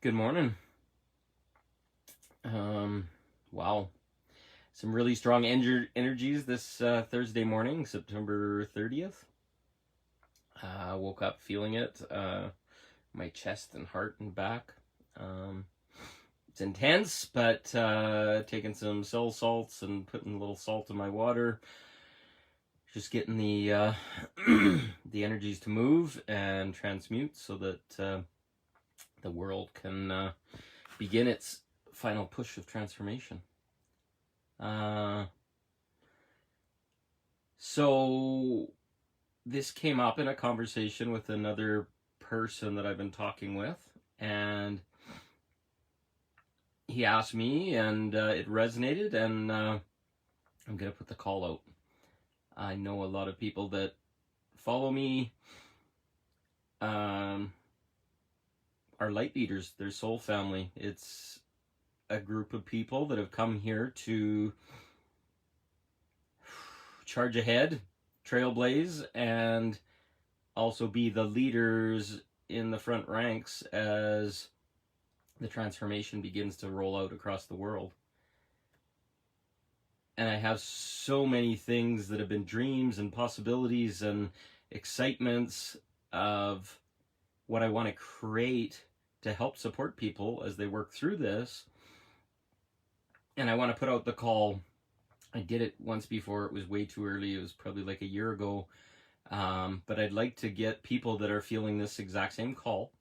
Good morning. Wow. Some really strong energies this Thursday morning, September 30th. Woke up feeling it. My chest and heart and back. It's intense, but taking some cell salts and putting a little salt in my water. Just getting the the energies to move and transmute so that the world can begin its final push of transformation. So this came up in a conversation with another person that I've been talking with, and he asked me, and it resonated, and I'm gonna put the call out. I know a lot of people that follow me are light leaders. They're soul family. It's a group of people that have come here to charge ahead, trailblaze, and also be the leaders in the front ranks as the transformation begins to roll out across the world. And I have so many things that have been dreams and possibilities and excitements of what I want to create to help support people as they work through this. And I want to put out the call. I did it once before. It was way too early. It was probably like a year ago. But I'd like to get people that are feeling this exact same call,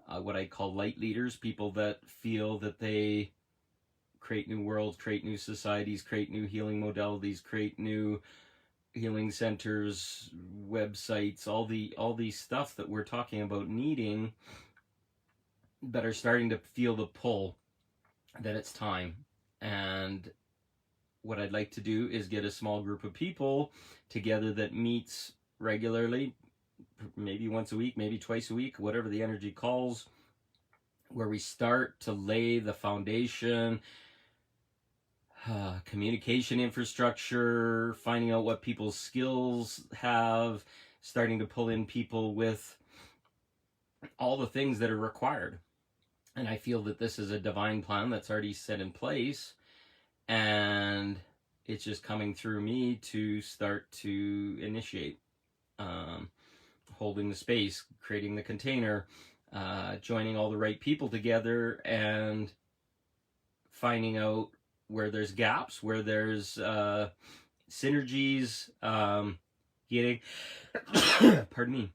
what I call light leaders, people that feel that they create new worlds, create new societies, create new healing modalities, create new healing centers, websites, all these stuff that we're talking about needing, that are starting to feel the pull that it's time. And what I'd like to do is get a small group of people together that meets regularly, maybe once a week, maybe twice a week, whatever the energy calls, where we start to lay the foundation, communication infrastructure, finding out what people's skills have, starting to pull in people with all the things that are required. And I feel that this is a divine plan that's already set in place, and it's just coming through me to start to initiate, holding the space, creating the container, joining all the right people together, and finding out where there's gaps, where there's synergies, getting pardon me,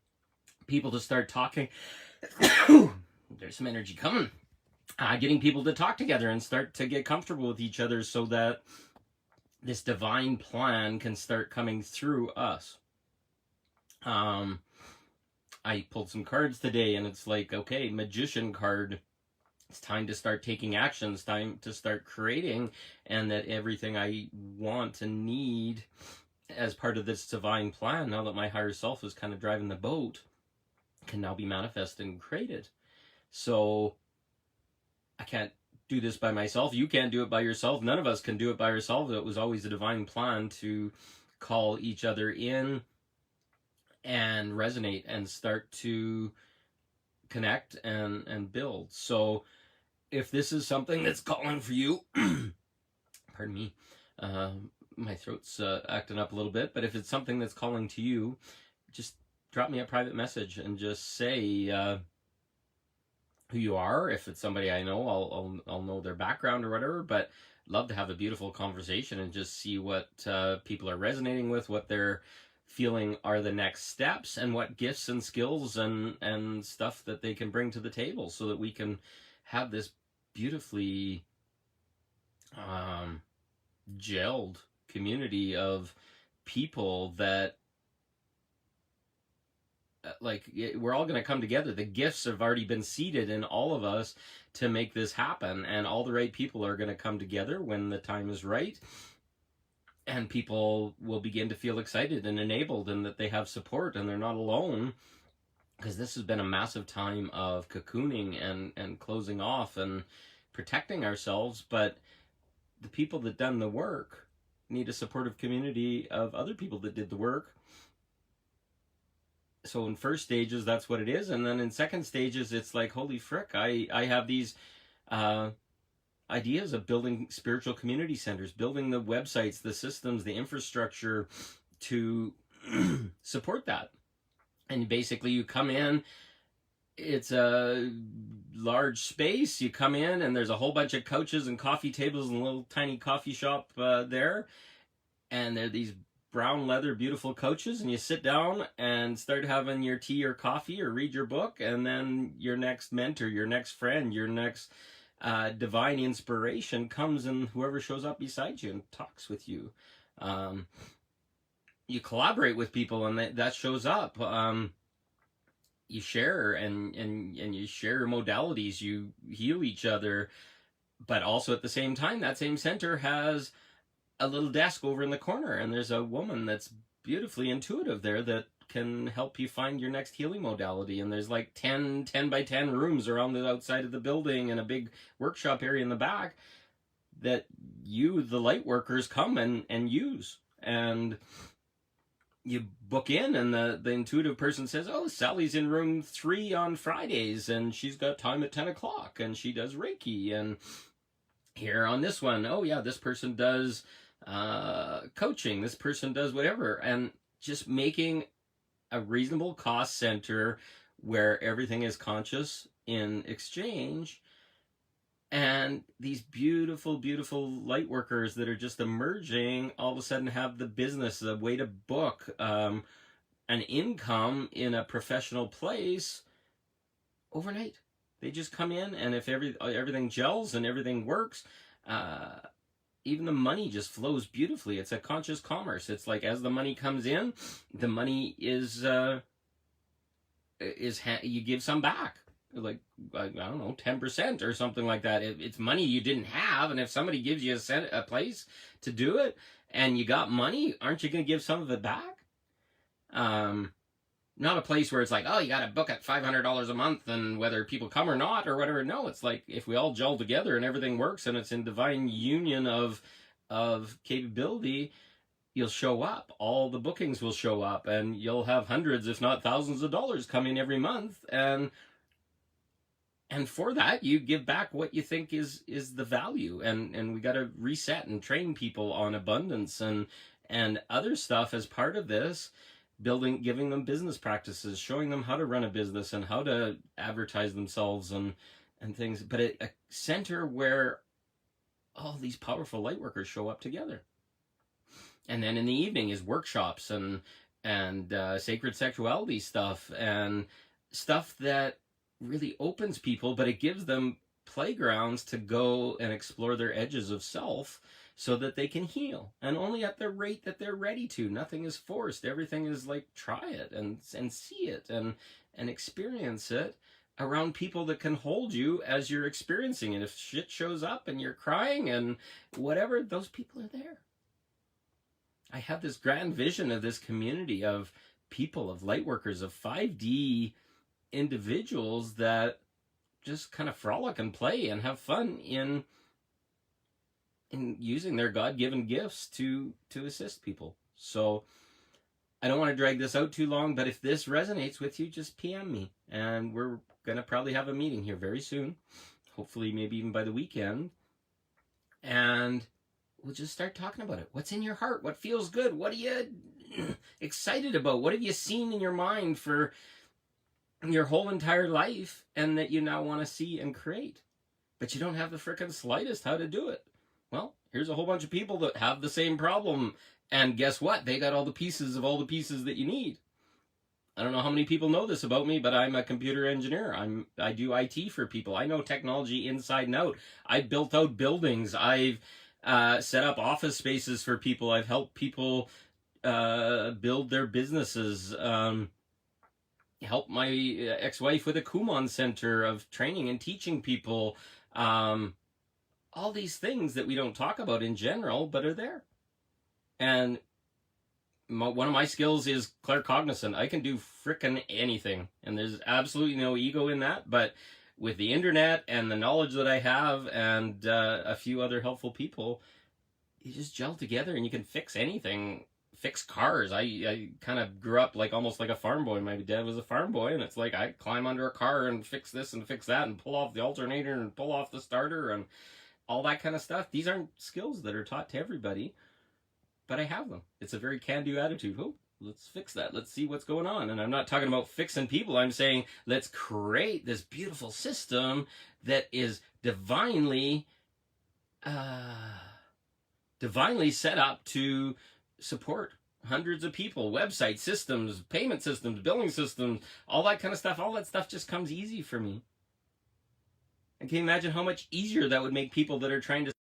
people to start talking. There's some energy coming. Getting people to talk together and start to get comfortable with each other so that this divine plan can start coming through us. I pulled some cards today, and it's like, okay, magician card. It's time to start taking action. It's time to start creating, and that everything I want and need as part of this divine plan, now that my higher self is kind of driving the boat, can now be manifested and created. So I can't do this by myself. You can't do it by yourself. None of us can do it by ourselves. It was always a divine plan to call each other in and resonate and start to connect and build. So if this is something that's calling for you, pardon me, my throat's acting up a little bit, but if it's something that's calling to you, just drop me a private message and just say who you are. If it's somebody I know, I'll know their background or whatever, but love to have a beautiful conversation and just see what people are resonating with, what they're feeling are the next steps, and what gifts and skills and stuff that they can bring to the table, so that we can have this beautifully gelled community of people that we're all going to come together. The gifts have already been seeded in all of us to make this happen, and all the right people are going to come together when the time is right, and people will begin to feel excited and enabled, and that they have support and they're not alone, because this has been a massive time of cocooning and closing off and protecting ourselves. But the people that done the work need a supportive community of other people that did the work, So in first stages, that's what it is. And then in second stages, it's like, holy frick, I have these uh, ideas of building spiritual community centers, building the websites, the systems, the infrastructure to support that. And basically, you come in, it's a large space. You come in, and there's a whole bunch of couches and coffee tables and a little tiny coffee shop there. And there are these brown leather beautiful couches, and you sit down and start having your tea or coffee or read your book, and then your next mentor, your next friend, your next divine inspiration comes, and whoever shows up beside you and talks with you. You collaborate with people, and that shows up. You share and you share modalities, you heal each other, but also at the same time, that same center has a little desk over in the corner, and there's a woman that's beautifully intuitive there that can help you find your next healing modality. And there's like 10 by 10 rooms around the outside of the building and a big workshop area in the back that you, the light workers, come and use. And you book in, and the intuitive person says, oh, Sally's in room 3 on Fridays, and she's got time at 10 o'clock, and she does Reiki. And here on this one, oh yeah, this person does coaching, this person does whatever. And just making a reasonable cost center where everything is conscious in exchange. And these beautiful, beautiful light workers that are just emerging all of a sudden have the business, the way to book an income in a professional place overnight. They just come in, and if everything gels and everything works, even the money just flows beautifully. It's a conscious commerce. It's like, as the money comes in, the money is you give some back. Like, I don't know, 10% or something like that. It's money you didn't have, and if somebody gives you a place to do it, and you got money, aren't you going to give some of it back? Not a place where it's like, oh, you got to book at $500 a month, and whether people come or not or whatever. No, it's like, if we all gel together and everything works, and it's in divine union of capability, you'll show up. All the bookings will show up, and you'll have hundreds, if not thousands of dollars coming every month. And for that, you give back what you think is the value. And we got to reset and train people on abundance and other stuff as part of this, giving them business practices, showing them how to run a business and how to advertise themselves and things. But a center where all these powerful light workers show up together. And then in the evening is workshops and sacred sexuality stuff, and stuff that really opens people, but it gives them playgrounds to go and explore their edges of self so that they can heal, and only at the rate that they're ready to. Nothing is forced. Everything is like, try it and see it and experience it around people that can hold you as you're experiencing it. If shit shows up and you're crying and whatever, those people are there. I have this grand vision of this community of people, of light workers, of 5D individuals that just kind of frolic and play and have fun in using their God-given gifts to assist people. So I don't want to drag this out too long, but if this resonates with you, just PM me, and we're gonna probably have a meeting here very soon, hopefully maybe even by the weekend, and we'll just start talking about it. What's in your heart? What feels good? What are you excited about? What have you seen in your mind for your whole entire life, and that you now want to see and create, but you don't have the frickin' slightest how to do it? Well, here's a whole bunch of people that have the same problem, and guess what? They got all the pieces that you need. I don't know how many people know this about me, but I'm a computer engineer. I do IT for people. I know technology inside and out. I built out buildings. I've set up office spaces for people. I've helped people build their businesses. Helped my ex-wife with a Kumon center of training and teaching people. All these things that we don't talk about in general, but are there. And one of my skills is claircognizant. I can do frickin' anything. And there's absolutely no ego in that. But with the internet and the knowledge that I have and a few other helpful people, you just gel together and you can fix anything fix cars. I kind of grew up like almost like a farm boy. My dad was a farm boy, and it's like I climb under a car and fix this and fix that and pull off the alternator and pull off the starter and all that kind of stuff. These aren't skills that are taught to everybody, but I have them. It's a very can-do attitude. Oh, let's fix that. Let's see what's going on. And I'm not talking about fixing people. I'm saying let's create this beautiful system that is divinely set up to support hundreds of people, website systems, payment systems, billing systems, all that kind of stuff. All that stuff just comes easy for me. And can you imagine how much easier that would make people that are trying to